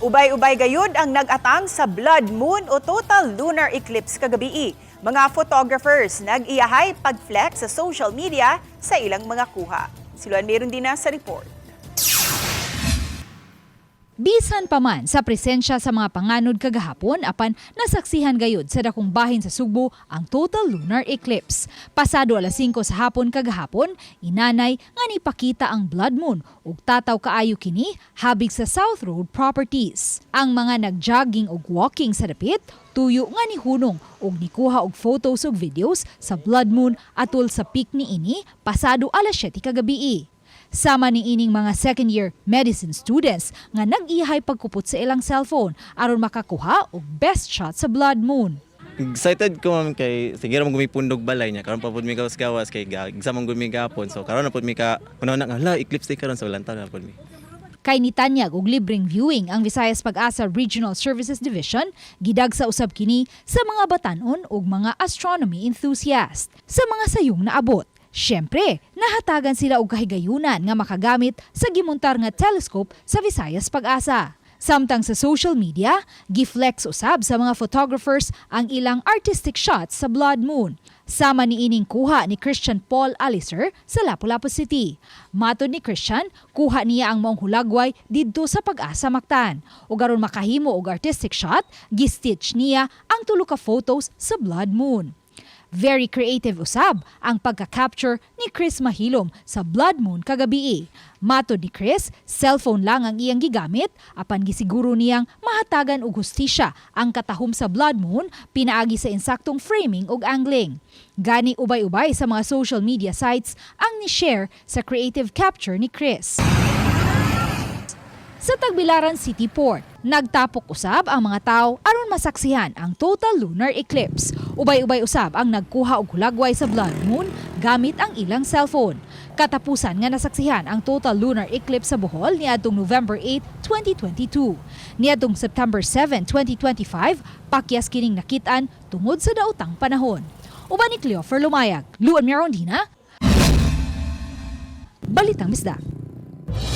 Ubay-ubay gayud ang nag-atang sa blood moon o total lunar eclipse kagabii. Mga photographers nag-iyahay pag-flex sa social media sa ilang mga kuha. Siluan meron din na sa report. Bisan pa man sa presensya sa mga panganod kagahapon apan nasaksihan gayud sa dakong bahin sa Cebu ang total lunar eclipse. Pasado alas 5 sa hapon kagahapon, inanay nga nipakita ang blood moon ug tataw kaayo kini habig sa South Road Properties. Ang mga nagjogging ug walking sa dapit tuyo nga ni hunong ug nikuha og photos ug videos sa blood moon atol sa peak niini pasado alas 7 kagabii. Sama ni ining mga second-year medicine students nga nag-iyahay pagkupot sa ilang cellphone aron makakuha og best shot sa blood moon. Excited ko ma'am kay sige ra mo gumipundog balay niya karon pa pud mi gawas kay exam ang gumi gapon so karon na pud mi ka kuno na hala eclipse day karon so lantaw na pud mi. Kay nitanyag og libreng viewing ang Visayas Pag-asa Regional Services Division, gidag sa usab kini sa mga batan-on ug mga astronomy enthusiast. Sa mga sayong naabot, siyempre, nahatagan sila og kahigayunan nga makagamit sa gimontar nga telescope sa Visayas Pag-asa. Samtang sa social media, giflex usab sa mga photographers ang ilang artistic shots sa blood moon. Sama ni ining kuha ni Christian Paul Alicer sa Lapu-Lapu City. Matod ni Christian, kuha niya ang maong hulagway didto sa Pag-asa Mactan. Ug aron makahimo og artistic shot, gistitch niya ang tulo ka photos sa blood moon. Very creative usab ang pagka-capture ni Chris Mahilom sa blood moon kagabii. Matod ni Chris, cellphone lang ang iyang gigamit apan gisiguro niyang mahatagan og hustisya ang katahom sa blood moon pinaagi sa insaktong framing ug angling. Gani ubay-ubay sa mga social media sites ang ni-share sa creative capture ni Chris. Sa Tagbilaran City Port, nagtapok usab ang mga tao aron masaksihan ang total lunar eclipse. Ubay-ubay usab ang nagkuha og hulagway sa blood moon gamit ang ilang cellphone. Katapusan nga nasaksihan ang total lunar eclipse sa Bohol niadtong November 8, 2022. Niadtong September 7, 2025, pakyas kining nakitaan tungod sa daotang panahon. Uban ni Cleofer Lumayag, Luan Mirondina, Balitang Bisdak.